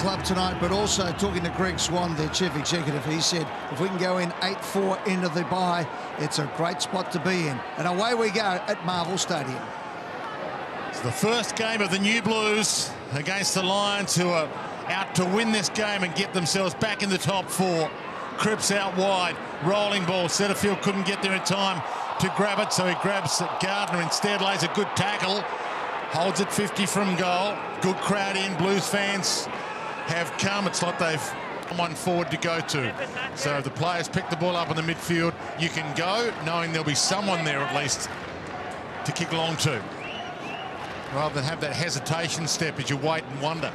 club tonight, but also talking to Greg Swan, their chief executive, he said if we can go in 8-4 into the bye, it's a great spot to be in. And away we go at Marvel Stadium. It's the first game of the New Blues against the Lions, who are out to win this game and get themselves back in the top four. Cripps out wide, rolling ball. Setterfield couldn't get there in time to grab it, so he grabs Gardner instead, lays a good tackle, holds it 50 from goal. Good crowd in. Blues fans have come. It's like they've someone forward to go to. So if the players pick the ball up in the midfield, you can go knowing there'll be someone there at least to kick long to, rather than have that hesitation step as you wait and wonder.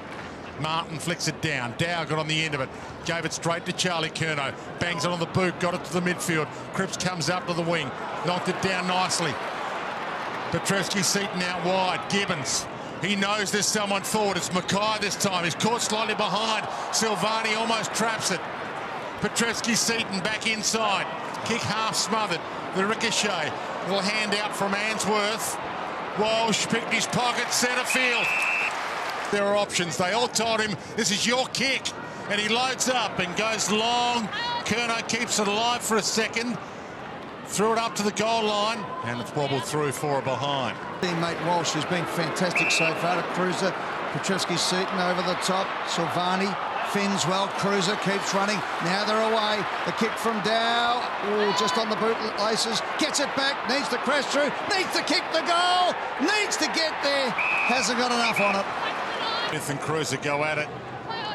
Martin flicks it down. Dow got on the end of it, gave it straight to Charlie Curnow, bangs it on the boot, got it to the midfield. Cripps comes up to the wing, knocked it down nicely. Petrevski-Seton out wide. Gibbons, he knows there's someone forward. It's Mackay this time. He's caught slightly behind. Silvani almost traps it. Petrevski-Seton back inside. Kick half smothered. The ricochet. Little hand out from Answorth. Walsh picked his pocket, centre field. There are options. They all told him, this is your kick. And he loads up and goes long. Curnow keeps it alive for a second. Threw it up to the goal line, and it's wobbled through for a behind. Teammate Walsh has been fantastic so far to Cruiser. Petrevski-Seton over the top. Silvani fins well. Cruiser keeps running. Now they're away. The kick from Dow. Oh, just on the bootlaces. Gets it back. Needs to crash through. Needs to kick the goal. Needs to get there. Hasn't got enough on it. Smith and Cruiser go at it.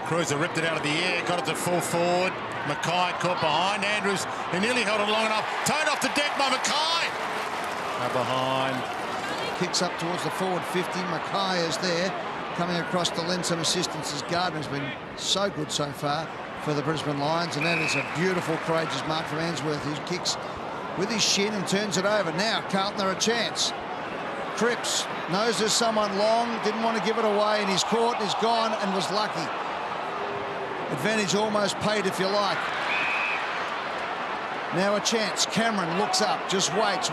Cruiser ripped it out of the air, got it to full forward. Mackay caught behind. Andrews, he nearly held it long enough. Towed off the deck by Mackay. Now behind. Kicks up towards the forward 50. Mackay is there. Coming across to lend some assistance as Gardner's been so good so far for the Brisbane Lions. And that is a beautiful, courageous mark from Answorth, who kicks with his shin and turns it over. Now Carlton are a chance. Cripps knows there's someone long, didn't want to give it away, and he's caught, he's gone, and was lucky. Advantage almost paid, if you like. Now a chance. Cameron looks up, just waits.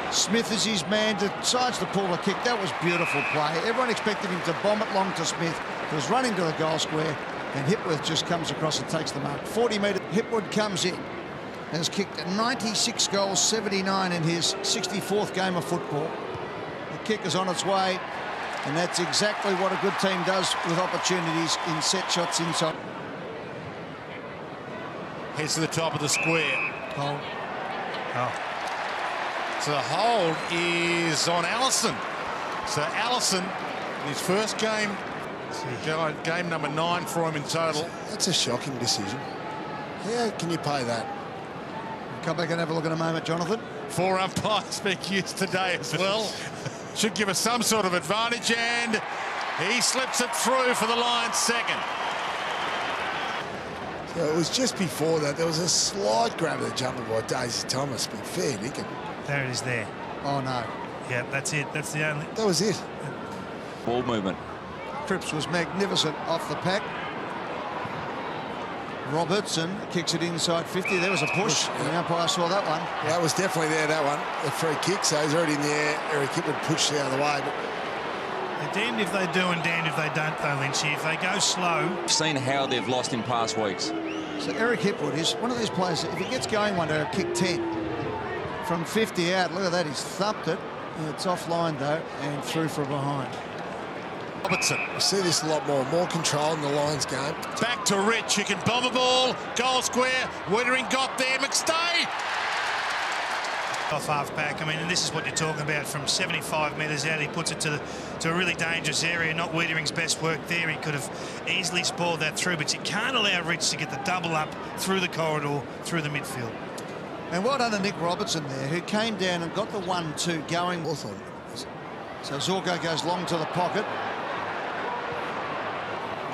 Smith is his man, decides to pull the kick. That was beautiful play. Everyone expected him to bomb it long to Smith. He was running to the goal square, and Hipworth just comes across and takes the mark. 40 metres. Hipwood comes in. Has kicked 96 goals, 79 in his 64th game of football. The kick is on its way, and that's exactly what a good team does with opportunities in set shots inside. Heads to the top of the square. Hold. So the hold is on Allison. So Allison, his first game, game number 9 for him in total. That's a shocking decision. How can you pay that? Come back and have a look in a moment, Jonathan. 4 umpires being used today as well. Should give us some sort of advantage, and he slips it through for the Lions' second. So it was just before that. There was a slight grab of the jumper by Daisy Thomas, but fair dinkum. There it is there. Oh, no. Yeah, that's it. That's the only... That was it. Ball movement. Cripps was magnificent off the pack. Robertson kicks it inside 50. There was a push. The umpire saw that one. Yeah, that was definitely there, that one. A free kick, so he's already in the air. Eric Hipwood pushed the other way. But... They're damned if they do and damned if they don't, though, Lynchy. If they go slow... I've seen how they've lost in past weeks. So Eric Hipwood is one of these players, if he gets going one day, he'll kick 10. From 50 out, look at that, he's thumped it. It's offline, though, and through for a behind. Robertson. We see this a lot more control in the Lions game. Back to Rich, he can bomb a ball, goal square, Wittering got there, McStay! Off half-back, I mean, and this is what you're talking about, from 75 metres out, he puts it to a really dangerous area, not Wittering's best work there. He could have easily spoiled that through, but you can't allow Rich to get the double up through the corridor, through the midfield. And well done to Nick Robertson there, who came down and got the 1-2 going. So Zorko goes long to the pocket.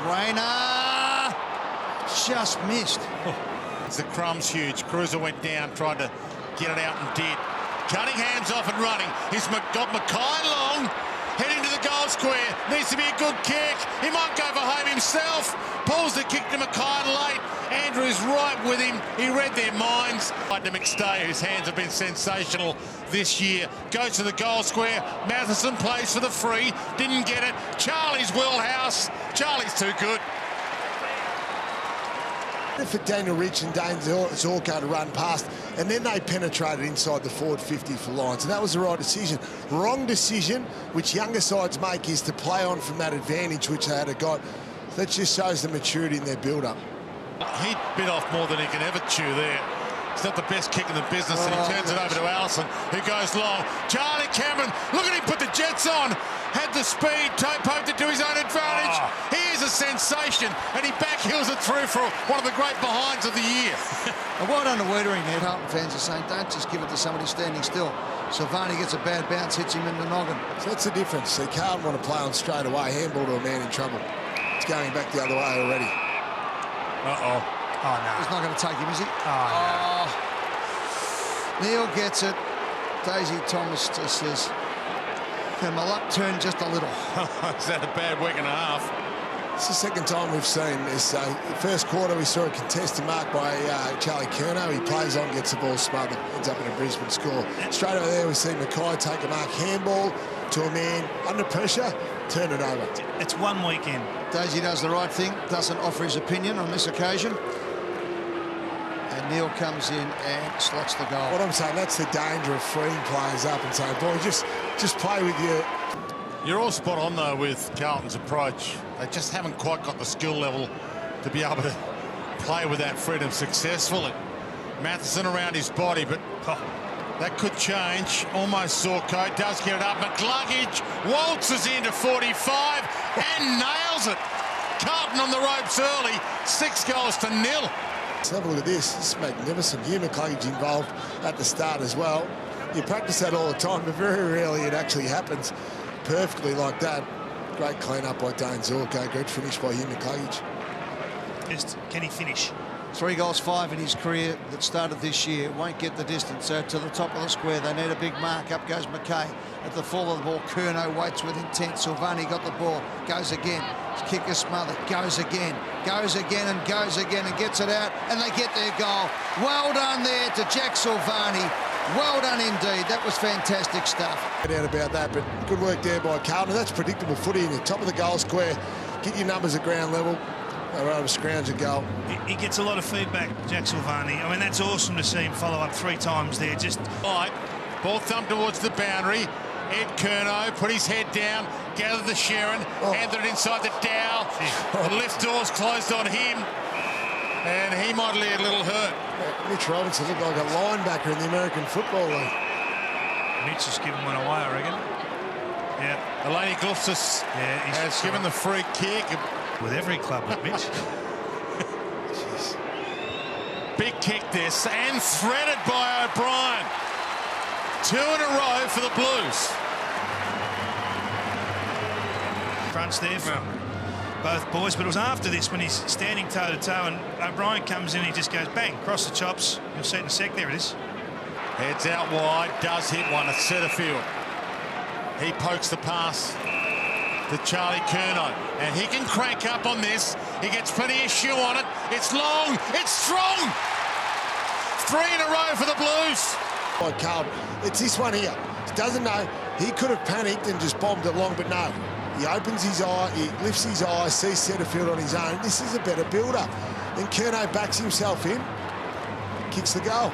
Rayner just missed. The crumb's huge. Cruiser went down, tried to get it out and did. Cunningham's off and running. He's got Mackay long, heading to the goal square. Needs to be a good kick. He might go for home himself. Pulls the kick to Mackay late. Andrews right with him. He read their minds. To McStay, whose hands have been sensational this year. Goes to the goal square. Matheson plays for the free. Didn't get it. Charlie's wheelhouse. Charlie Charlie's too good. For Daniel Rich and Dane Zorko to run past, and then they penetrated inside the forward 50 for Lions, and that was the right decision. Wrong decision, which younger sides make, is to play on from that advantage which they had got. That just shows the maturity in their build-up. He bit off more than he can ever chew there. It's not the best kick in the business, and he turns it over to Allison, who goes long. Charlie Cameron, look at him put the jets on. Had the speed, poked it to his own advantage. He is a sensation, and he backheels it through for one of the great behinds of the year. And well done to Wiedering there. Carlton fans are saying, don't just give it to somebody standing still. Silvani gets a bad bounce, hits him in the noggin. So that's the difference. See, Carlton want to play on straight away. Handball to a man in trouble. It's going back the other way already. Uh-oh. Oh, no. He's not going to take him, is he? Oh, no. Neil gets it. Daisy Thomas just says, can my luck turn just a little? Is that a bad week and a half? It's the second time we've seen this. First quarter, we saw a contested mark by Charlie Curnow. He plays on, gets the ball smothered, ends up in a Brisbane score. Straight over there, we see Mackay take a mark. Handball to a man under pressure, turn it over. it's one weekend. Daisy does the right thing, doesn't offer his opinion on this occasion. And Neil comes in and slots the goal. What I'm saying, that's the danger of freeing players up and saying, boy, just play with your... You're all spot on, though, with Carlton's approach. They just haven't quite got the skill level to be able to play with that freedom successfully. Matheson around his body, but that could change. Almost Zorko does get it up. McCluggage waltzes into 45 and nails it. Carlton on the ropes early, 6 goals to 0. Let's have a look at this. This is magnificent. Hugh McCluggage involved at the start as well. You practice that all the time, but very rarely it actually happens perfectly like that. Great clean-up by Dane Zorko. Great finish by Hugh McCluggage. Just, can he finish? 3 goals, 5 in his career that started this year. Won't get the distance. So to the top of the square, they need a big mark. Up goes McKay. At the fall of the ball, Curnow waits with intent. Silvani got the ball. Goes again. His kick is smothered. Goes again. Goes again and goes again and gets it out. And they get their goal. Well done there to Jack Silvani. Well done indeed. That was fantastic stuff. No doubt about that, but good work there by Carlton. That's predictable footy in the top of the goal square. Get your numbers at ground level. They're able to scrounge a goal. He gets a lot of feedback, Jack Silvani. I mean, that's awesome to see him follow up 3 times there. Just Right, ball thumped towards the boundary. Ed Curnow put his head down, gathered the Sharon, handed it inside the Dow. The left door's closed on him, and he might be a little hurt. Mitch Robinson looked like a linebacker in the American Football League. Mitch has given one away, I reckon. Yeah. Eleni Glufsis has given the free kick. With every club with Mitch. Big kick this, and threaded by O'Brien. 2 in a row for the Blues. Crunch there from both boys, but it was after this when he's standing toe-to-toe and O'Brien comes in and he just goes bang, across the chops. You'll see it in a sec. There it is. Heads out wide, does hit one at centre field. He pokes the pass to Charlie Curnow, and he can crank up on this. He gets plenty of shoe on it. It's long, it's strong. 3 in a row for the Blues. By Carlton, it's this one here. He doesn't know. He could have panicked and just bombed it long, but no. He opens his eye, he lifts his eye, sees centre field on his own. This is a better build-up. Then Curnow backs himself in, kicks the goal.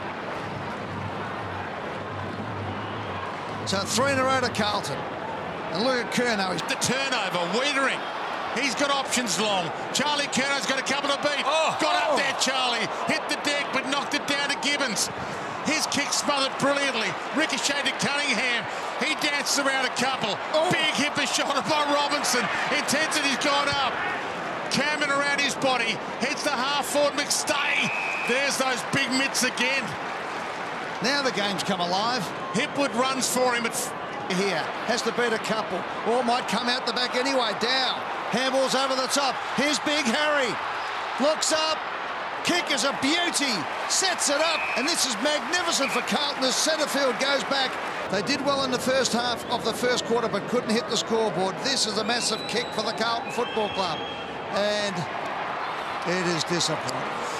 So 3 in a row to Carlton. And look at Curnow. The turnover, Wiedering. He's got options long. Charlie Curnow's got a couple to beat. Got up there, Charlie. Hit the deck, but knocked it down to Gibbons. His kick smothered brilliantly. Ricocheted to Cunningham. He dances around a couple. Big hip is shot by Robinson. Intensity's gone up. Cameron around his body. Hits the half-forward McStay. There's those big mitts again. Now the game's come alive. Hipwood runs for him. Here has to beat a couple, or might come out the back anyway. Dow handballs over the top. Here's Big Harry, looks up, kick is a beauty, sets it up, and this is magnificent for Carlton as centre field goes back. They did well in the first half of the first quarter but couldn't hit the scoreboard. This is a massive kick for the Carlton Football Club, and it is disappointing.